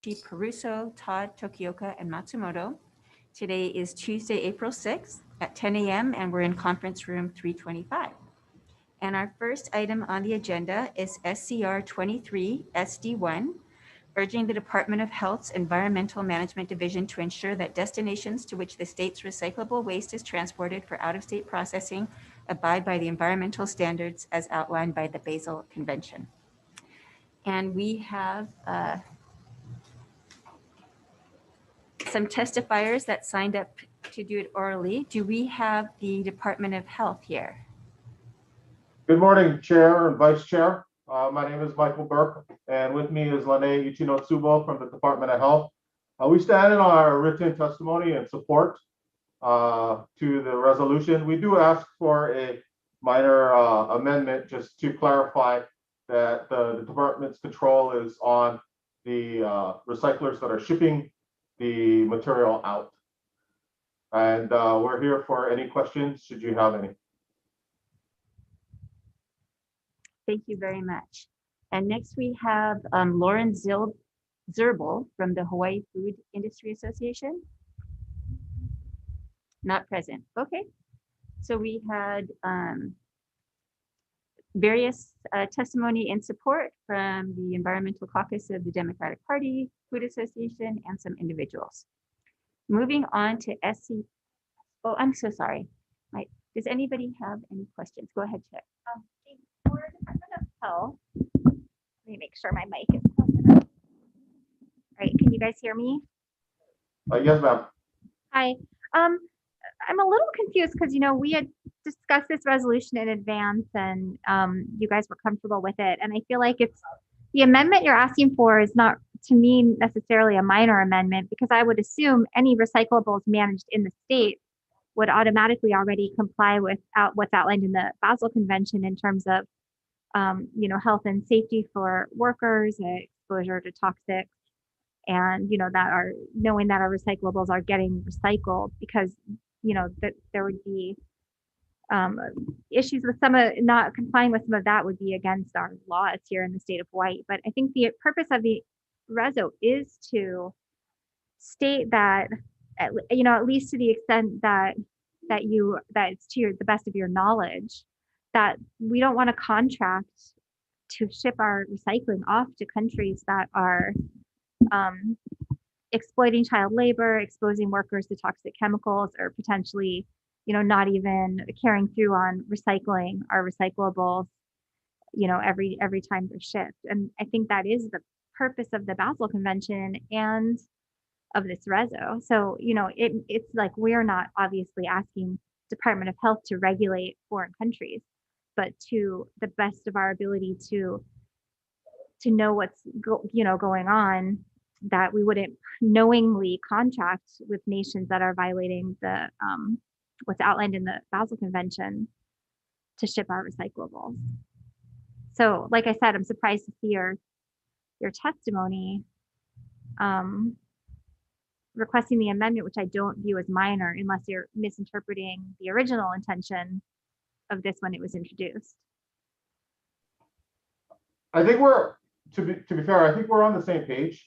Peruso, Todd, Tokioka, and Matsumoto. Today is Tuesday, April 6th at 10 a.m. and we're in conference room 325. And our first item on the agenda is SCR 23 SD1, urging the Department of Health's Environmental Management Division to ensure that destinations to which the state's recyclable waste is transported for out-of-state processing abide by the environmental standards as outlined by the Basel Convention. And we have some testifiers that signed up to do it orally. Do we have the Department of Health here? Good morning, Chair and Vice Chair. My name is Michael Burke, and with me is Lene Ichino-Tsubo from the Department of Health. We stand in our written testimony in support to the resolution. We do ask for a minor amendment just to clarify that the department's control is on the recyclers that are shipping the material out. And we're here for any questions, should you have any. Thank you very much. And next we have Lauren Zerbel from the Hawaii Food Industry Association. Not present. Okay. So we had various testimony in support from the Environmental Caucus of the Democratic Party, Food Association, and some individuals. Moving on to SC. Oh, I'm so sorry. Does anybody have any questions? Go ahead, Chick. For Department of Health, let me make sure my mic is close enough. All right, can you guys hear me? Yes, ma'am. Hi. I'm a little confused because we had discussed this resolution in advance, and you guys were comfortable with it. And I feel like it's the amendment you're asking for is not, to me, necessarily a minor amendment, because I would assume any recyclables managed in the state would automatically already comply with what's outlined in the Basel Convention in terms of health and safety for workers, exposure to toxics, and that are knowing that our recyclables are getting recycled, because that there would be issues with some of not complying with some of that would be against our laws here in the state of Hawaii. But I think the purpose of the reso is to state that at least to the extent that it's to the best of your knowledge, that we don't want to contract to ship our recycling off to countries that are exploiting child labor, exposing workers to toxic chemicals, or potentially, not even carrying through on recycling our recyclables, every time they're shipped. And I think that is the purpose of the Basel Convention and of this reso. So, it's like we're not obviously asking Department of Health to regulate foreign countries, but to the best of our ability to know what's going on, that we wouldn't knowingly contract with nations that are violating the what's outlined in the Basel Convention to ship our recyclables. So, like I said, I'm surprised to see your testimony requesting the amendment, which I don't view as minor, unless you're misinterpreting the original intention of this when it was introduced. I think to be fair, I think we're on the same page.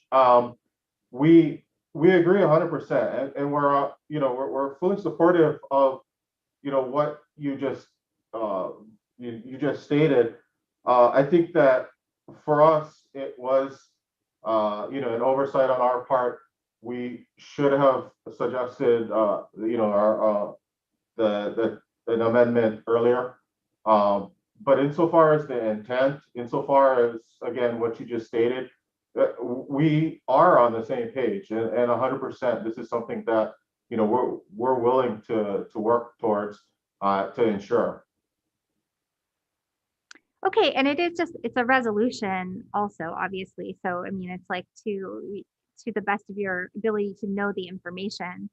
We agree 100%, and we're fully supportive of what you just you just stated. I think that for us it was an oversight on our part. We should have suggested an amendment earlier. But insofar as the intent, insofar as, again, what you just stated, we are on the same page, and 100%. This is something that we're willing to work towards to ensure. Okay, and it's a resolution also, obviously. So I mean, it's like to the best of your ability to know the information.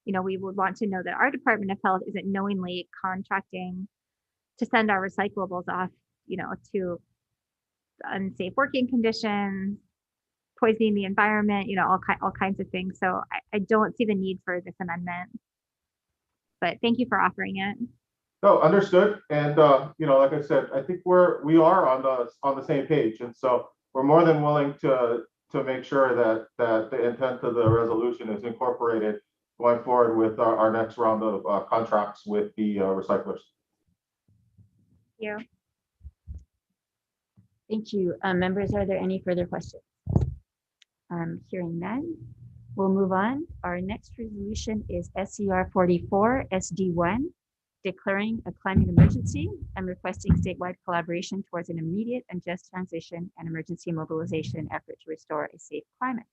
We would want to know that our Department of Health isn't knowingly contracting to send our recyclables off, to unsafe working conditions, poisoning the environment, all kinds of things. So I don't see the need for this amendment. But thank you for offering it. No, understood. And like I said, I think we are on the same page, and so we're more than willing to to make sure that the intent of the resolution is incorporated going forward with our next round of contracts with the recyclers. Yeah. Thank you. Members, are there any further questions? Hearing none, we'll move on. Our next resolution is SCR 44 SD1, declaring a climate emergency and requesting statewide collaboration towards an immediate and just transition and emergency mobilization effort to restore a safe climate.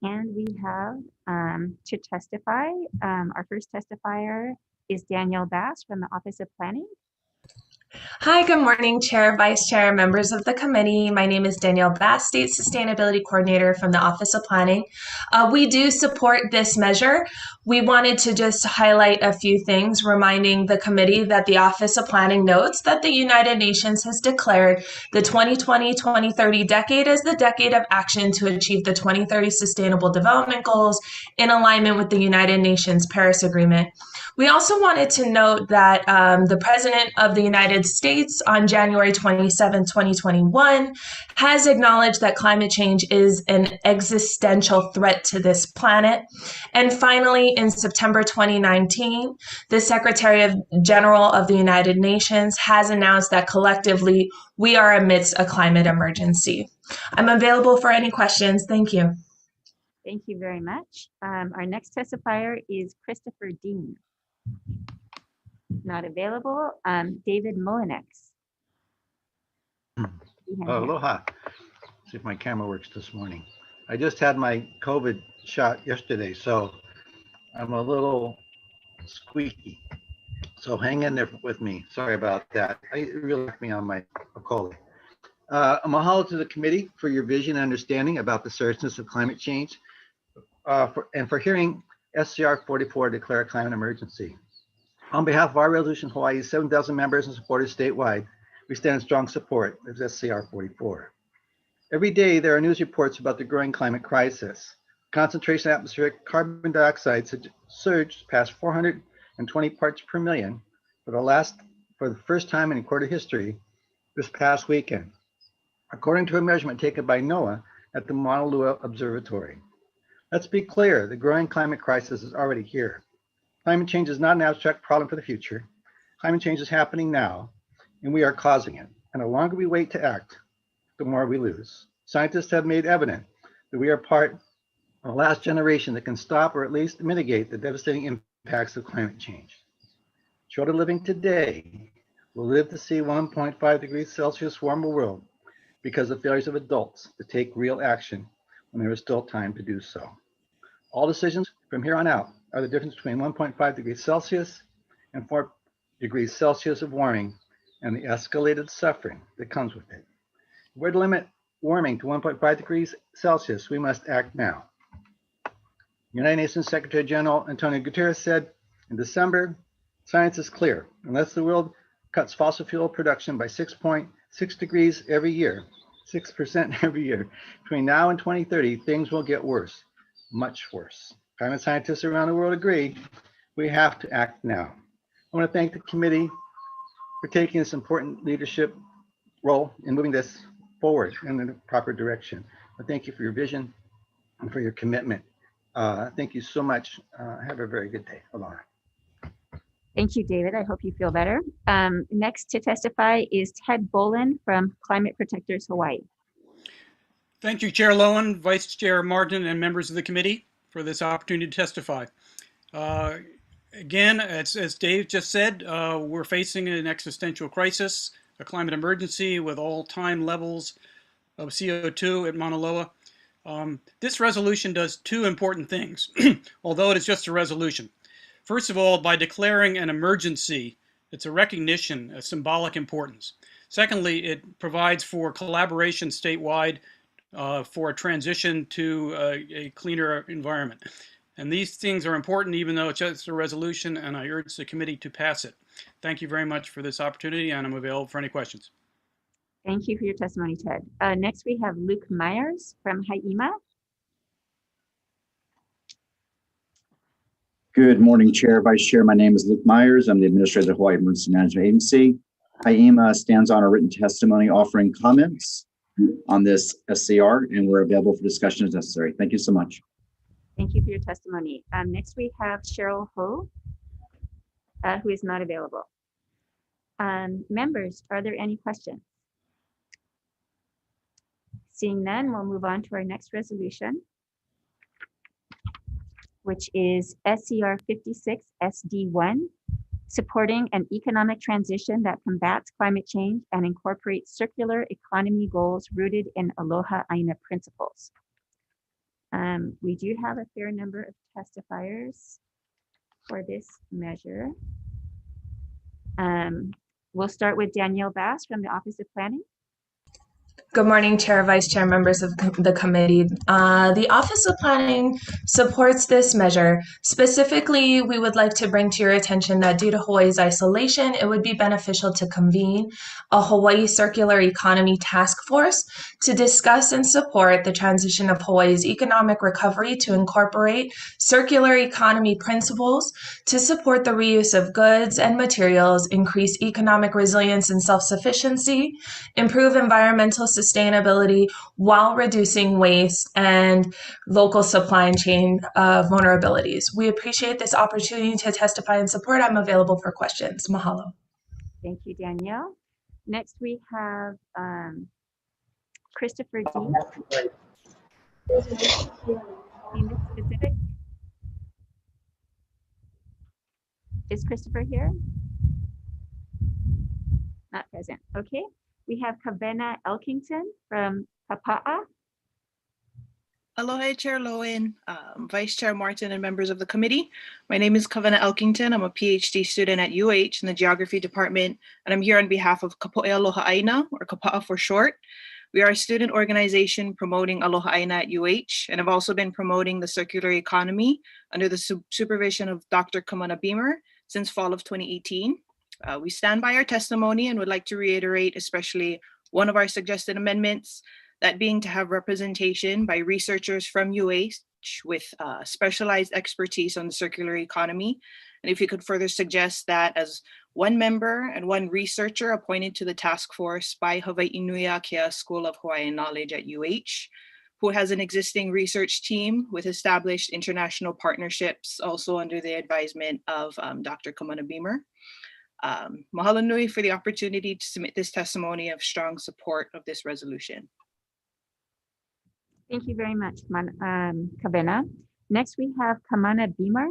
And we have to testify. Our first testifier is Danielle Bass from the Office of Planning. Hi, good morning, Chair, Vice Chair, members of the committee. My name is Danielle Bass, State Sustainability Coordinator from the Office of Planning. We do support this measure. We wanted to just highlight a few things, reminding the committee that the Office of Planning notes that the United Nations has declared the 2020-2030 decade as the decade of action to achieve the 2030 Sustainable Development Goals in alignment with the United Nations Paris Agreement. We also wanted to note that the President of the United States on January 27, 2021, has acknowledged that climate change is an existential threat to this planet. And finally, in September 2019, the Secretary General of the United Nations has announced that collectively we are amidst a climate emergency. I'm available for any questions. Thank you. Thank you very much. Our next testifier is Christopher Dean. Not available. David Mullinex. Aloha. See if my camera works this morning. I just had my COVID shot yesterday, so I'm a little squeaky. So hang in there with me. Sorry about that. It really left me on my Okole. A mahalo to the committee for your vision and understanding about the seriousness of climate change and for hearing SCR 44 declare a climate emergency. On behalf of our resolution, Hawaii's 7,000 members and supporters statewide, we stand in strong support of SCR 44. Every day, there are news reports about the growing climate crisis. Concentration of atmospheric carbon dioxide surged past 420 parts per million for the first time in recorded history this past weekend, according to a measurement taken by NOAA at the Mauna Loa Observatory. Let's be clear, the growing climate crisis is already here. Climate change is not an abstract problem for the future. Climate change is happening now, and we are causing it. And the longer we wait to act, the more we lose. Scientists have made evident that we are part of the last generation that can stop or at least mitigate the devastating impacts of climate change. Children living today will live to see 1.5 degrees Celsius warmer world because of failures of adults to take real action when there is still time to do so. All decisions from here on out are the difference between 1.5 degrees Celsius and 4 degrees Celsius of warming and the escalated suffering that comes with it. If we're to limit warming to 1.5 degrees Celsius, we must act now. United Nations Secretary General Antonio Guterres said in December, science is clear. Unless the world cuts fossil fuel production by 6.6 degrees every year, 6% every year, between now and 2030, things will get worse, much worse. Climate scientists around the world agree we have to act now. I want to thank the committee for taking this important leadership role in moving this forward in the proper direction. But thank you for your vision and for your commitment. Thank you so much. Have a very good day. Aloha. Thank you, David. I hope you feel better. Next to testify is Ted Bolin from Climate Protectors Hawaii. Thank you, Chair Lowen, Vice Chair Martin, and members of the committee for this opportunity to testify. Again, as Dave just said, we're facing an existential crisis, a climate emergency with all-time levels of CO2 at Mauna Loa. This resolution does two important things, although it is just a resolution. First of all, by declaring an emergency, it's a recognition, a symbolic importance. Secondly, it provides for collaboration statewide for a transition to a cleaner environment. And these things are important even though it's just a resolution, and I urge the committee to pass it. Thank you very much for this opportunity, and I'm available for any questions. Thank you for your testimony, Ted. Next, we have Luke Myers from Aina. Good morning, Chair, Vice Chair. My name is Luke Myers. I'm the Administrator of the Hawaii Emergency Management Agency. Aina stands on a written testimony offering comments. on this SCR, and we're available for discussion as necessary. Thank you so much. Thank you for your testimony. Next, we have Cheryl Ho, who is not available. Members, are there any questions? Seeing none, we'll move on to our next resolution, which is SCR 56 SD1, supporting an economic transition that combats climate change and incorporates circular economy goals rooted in Aloha Aina principles. We do have a fair number of testifiers for this measure. We'll start with Danielle Bass from the Office of Planning. Good morning, Chair, Vice Chair, members of the committee. The Office of Planning supports this measure. Specifically, we would like to bring to your attention that due to Hawaii's isolation, it would be beneficial to convene a Hawaii Circular Economy Task Force to discuss and support the transition of Hawaii's economic recovery to incorporate circular economy principles to support the reuse of goods and materials, increase economic resilience and self-sufficiency, improve environmental sustainability while reducing waste and local supply chain vulnerabilities. We appreciate this opportunity to testify and support. I'm available for questions. Mahalo. Thank you, Danielle. Next, we have Christopher D. Anything specific? Is Christopher here? Not present. Okay. We have Kavena Elkington from Kapa'a. Aloha, Chair Lowen, Vice Chair Martin, and members of the committee. My name is Kavena Elkington. I'm a PhD student at UH in the Geography Department, and I'm here on behalf of Kapo'e Aloha Aina, or Kapa'a for short. We are a student organization promoting Aloha Aina at UH, and have also been promoting the circular economy under the supervision of Dr. Kamana Beamer since fall of 2018. We stand by our testimony and would like to reiterate especially one of our suggested amendments, that being to have representation by researchers from UH with specialized expertise on the circular economy. And if you could further suggest that as one member and one researcher appointed to the task force by Hawaii Nui Akea School of Hawaiian Knowledge at UH, who has an existing research team with established international partnerships, also under the advisement of Dr. Kamana Beamer. Mahalo nui for the opportunity to submit this testimony of strong support of this resolution. Thank you very much, Kavena. Next, we have Kamana Beamer.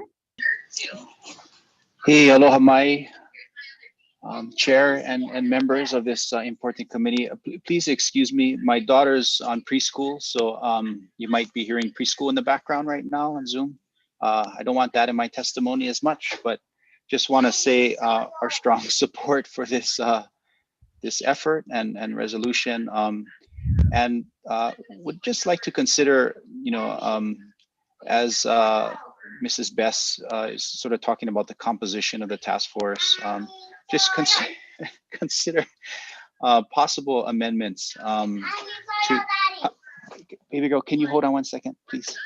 Hey, aloha mai, Chair and members of this important committee. Please excuse me, my daughter's on preschool, so you might be hearing preschool in the background right now on Zoom. I don't want that in my testimony as much, but just want to say our strong support for this this effort and resolution, and would just like to consider, as Mrs. Bess is sort of talking about the composition of the task force, just consider possible amendments to. Baby girl, can you hold on 1 second, please?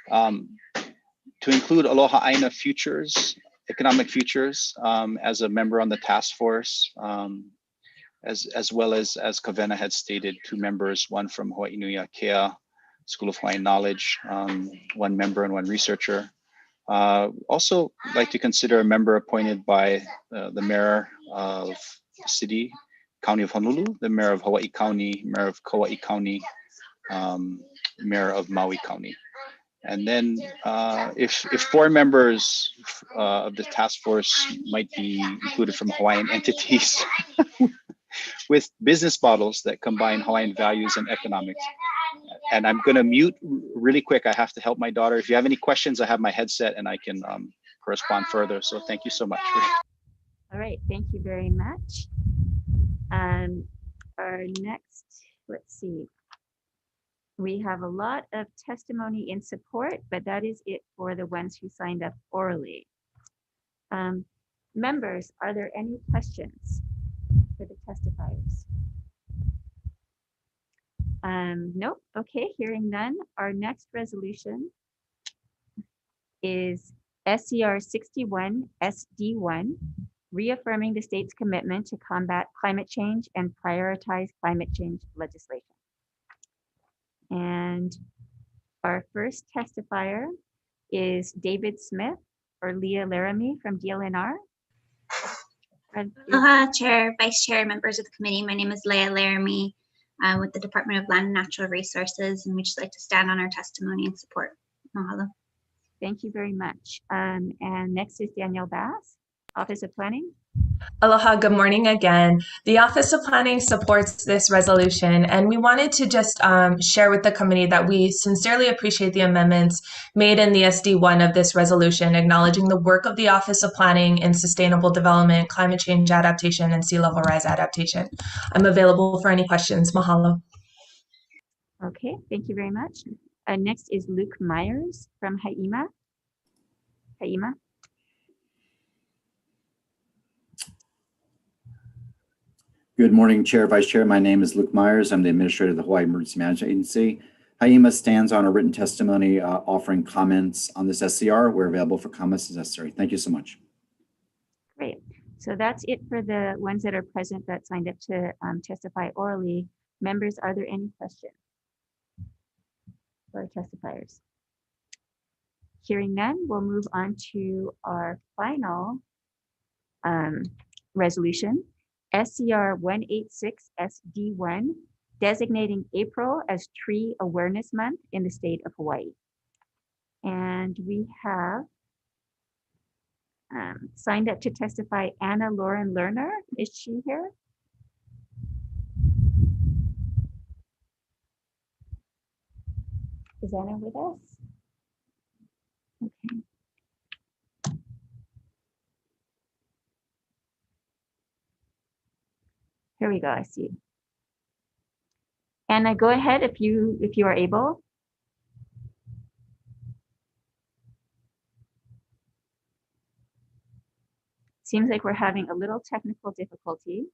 To include Aloha Aina futures, economic futures, as a member on the task force, as well as Kavena had stated, 2 members, one from Hawaii Nui Akea School of Hawaiian Knowledge, 1 member and 1 researcher. Also like to consider a member appointed by the mayor of the city, County of Honolulu, the mayor of Hawaii County, mayor of Kauai County, mayor of Maui County. And then if 4 members of the task force might be included from Hawaiian entities with business models that combine Hawaiian values and economics. And I'm gonna mute really quick. I have to help my daughter. If you have any questions, I have my headset and I can correspond further. So thank you so much. All right, thank you very much. Our next, let's see. We have a lot of testimony in support, but that is it for the ones who signed up orally. Members, are there any questions for the testifiers? Nope. Okay, hearing none. Our next resolution is SCR 61 SD1, reaffirming the state's commitment to combat climate change and prioritize climate change legislation. And our first testifier is David Smith or Leah Laramie from DLNR. Aloha, Chair, Vice Chair, members of the committee. My name is Leah Laramie with the Department of Land and Natural Resources, and we'd just like to stand on our testimony and support. Mahalo. Thank you very much. And next is Danielle Bass, Office of Planning. Aloha, good morning again. The Office of Planning supports this resolution, and we wanted to just share with the committee that we sincerely appreciate the amendments made in the SD1 of this resolution, acknowledging the work of the Office of Planning in sustainable development, climate change adaptation, and sea level rise adaptation. I'm available for any questions. Mahalo. Okay, thank you very much. Next is Luke Myers from Haima. Haima. Good morning, Chair, Vice Chair. My name is Luke Myers. I'm the Administrator of the Hawaii Emergency Management Agency. Haima stands on a written testimony offering comments on this SCR. We're available for comments as necessary. Thank you so much. Great. So that's it for the ones that are present that signed up to testify orally. Members, are there any questions for our testifiers? Hearing none, we'll move on to our final resolution. SCR 186SD1, designating April as Tree Awareness Month in the state of Hawaii. And we have signed up to testify Anna Lauren Lerner. Is she here? Is Anna with us? Okay. Here we go, I see. Anna, go ahead if you are able. Seems like we're having a little technical difficulty.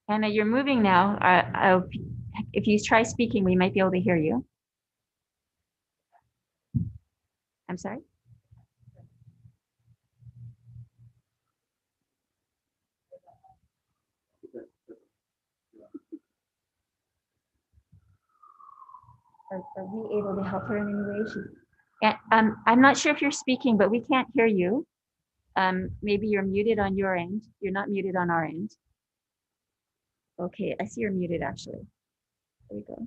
Anna, you're moving now. If you try speaking, we might be able to hear you. I'm sorry. Are we able to help her in any way? I'm not sure if you're speaking, but we can't hear you. Maybe you're muted on your end. You're not muted on our end. Okay, I see you're muted actually. There we go.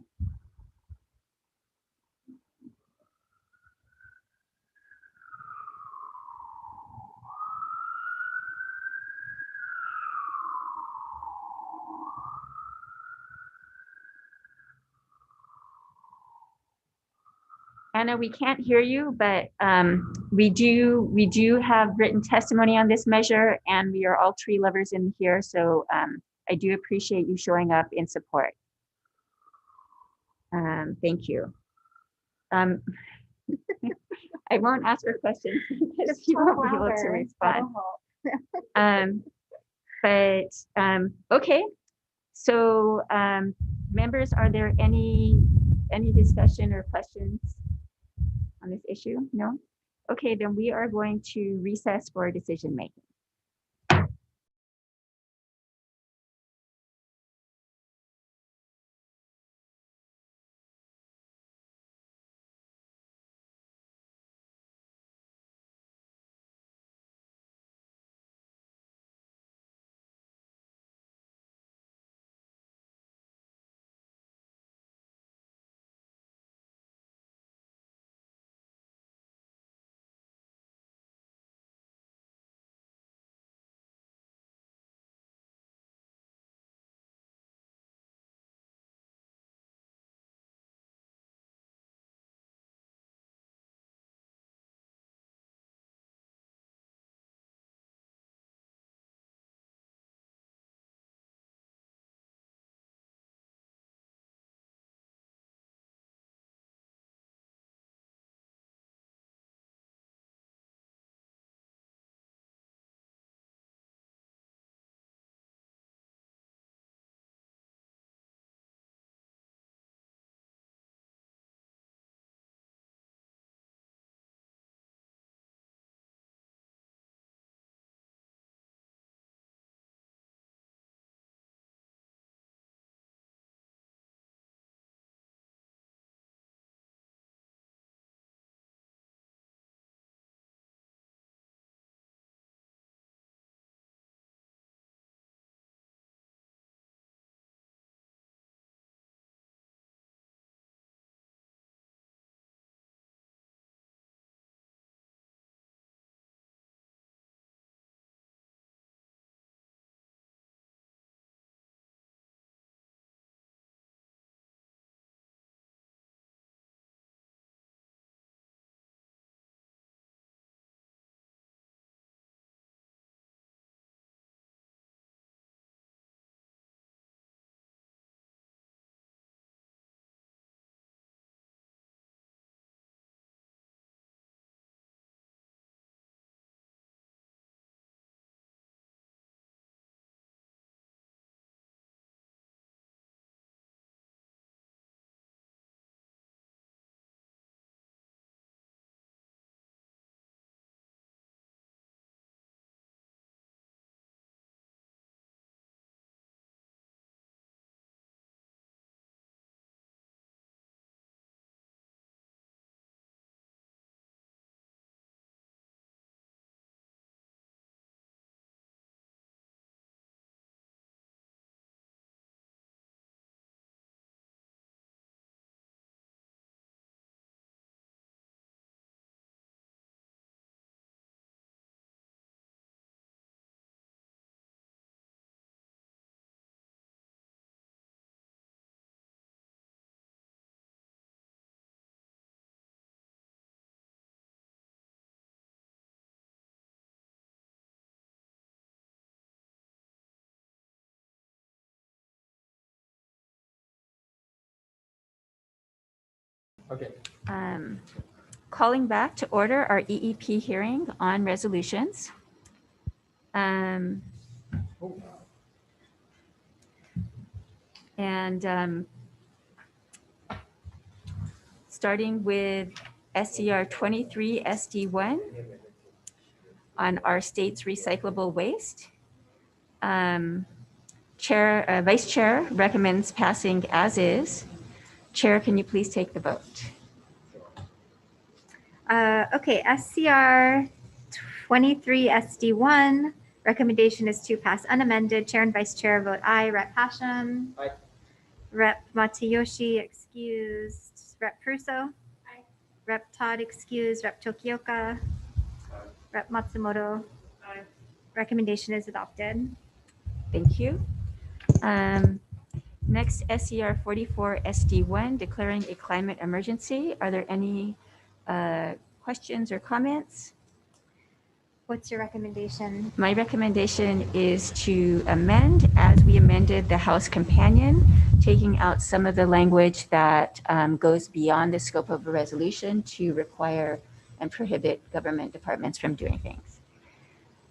Anna, we can't hear you, but we do have written testimony on this measure, and we are all tree lovers in here, so I do appreciate you showing up in support. Thank you. I won't ask her questions because you won't be able to respond. Okay, so members, are there any discussion or questions on this issue? No? Okay, then we are going to recess for decision making. Okay. Calling back to order our EEP hearing on resolutions. And starting with SCR 23 SD1 on our state's recyclable waste. Vice Chair recommends passing as is. Chair, can you please take the vote? Okay, SCR 23 SD1, recommendation is to pass unamended. Chair and Vice Chair vote aye. Rep. Hashem. Aye. Rep. Matayoshi excused. Rep. Pruso. Aye. Rep. Todd excused. Rep. Tokioka. Rep. Matsumoto. Aye. Recommendation is adopted. Thank you. Next, SCR 44 SD1, declaring a climate emergency. Are there any questions or comments? What's your recommendation? My recommendation is to amend as we amended the House Companion, taking out some of the language that goes beyond the scope of a resolution to require and prohibit government departments from doing things.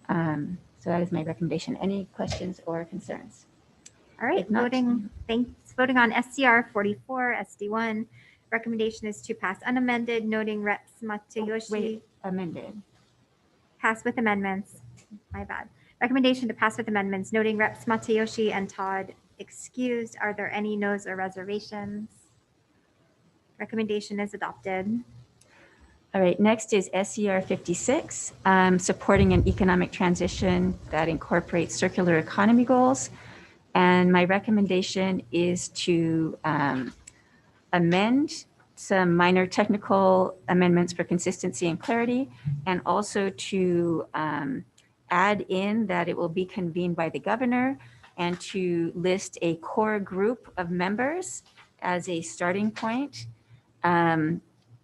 So that is my recommendation. Any questions or concerns? All right, If not, voting on SCR 44 SD1. Recommendation is to pass unamended, noting Reps Matayoshi. Wait, amended. Pass with amendments. My bad. Recommendation to pass with amendments, noting Reps Matayoshi and Todd excused. Are there any noes or reservations? Recommendation is adopted. All right, next is SCR 56, supporting an economic transition that incorporates circular economy goals. And my recommendation is to amend some minor technical amendments for consistency and clarity, and also to add in that it will be convened by the governor, and to list a core group of members as a starting point, and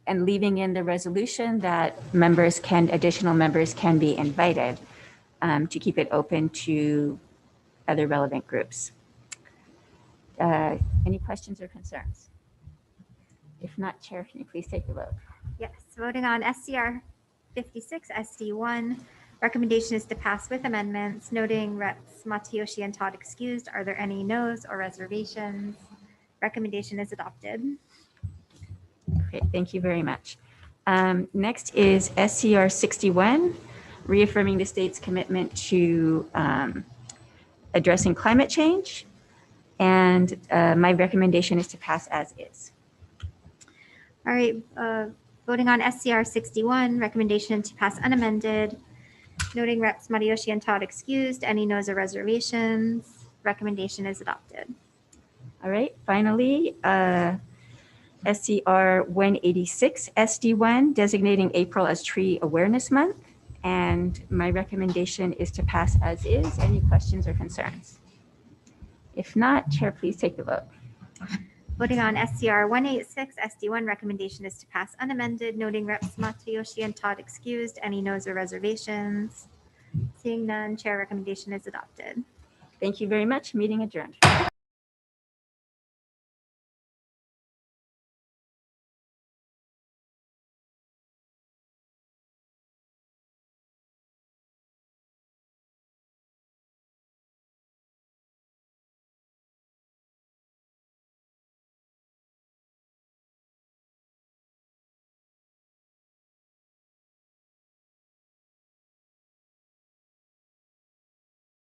leaving in the resolution that additional members can be invited, to keep it open to other relevant groups. Any questions or concerns? If not, Chair, can you please take the vote? Yes, voting on SCR 56 SD1. Recommendation is to pass with amendments, noting Reps Matayoshi and Todd excused. Are there any noes or reservations? Recommendation is adopted. Great, thank you very much. Next is SCR 61, reaffirming the state's commitment to addressing climate change. And my recommendation is to pass as is. All right, voting on SCR 61, recommendation to pass unamended, noting Reps Matayoshi and Todd excused. Any noes or reservations? Recommendation is adopted. All right, finally, SCR 186 SD1, designating April as Tree Awareness Month. And my recommendation is to pass as is. Any questions or concerns? If not, Chair, please take the vote. Voting on SCR 186 SD1, recommendation is to pass unamended, noting Reps Matayoshi and Todd excused. Any noes or reservations? Seeing none, Chair recommendation is adopted. Thank you very much. Meeting adjourned.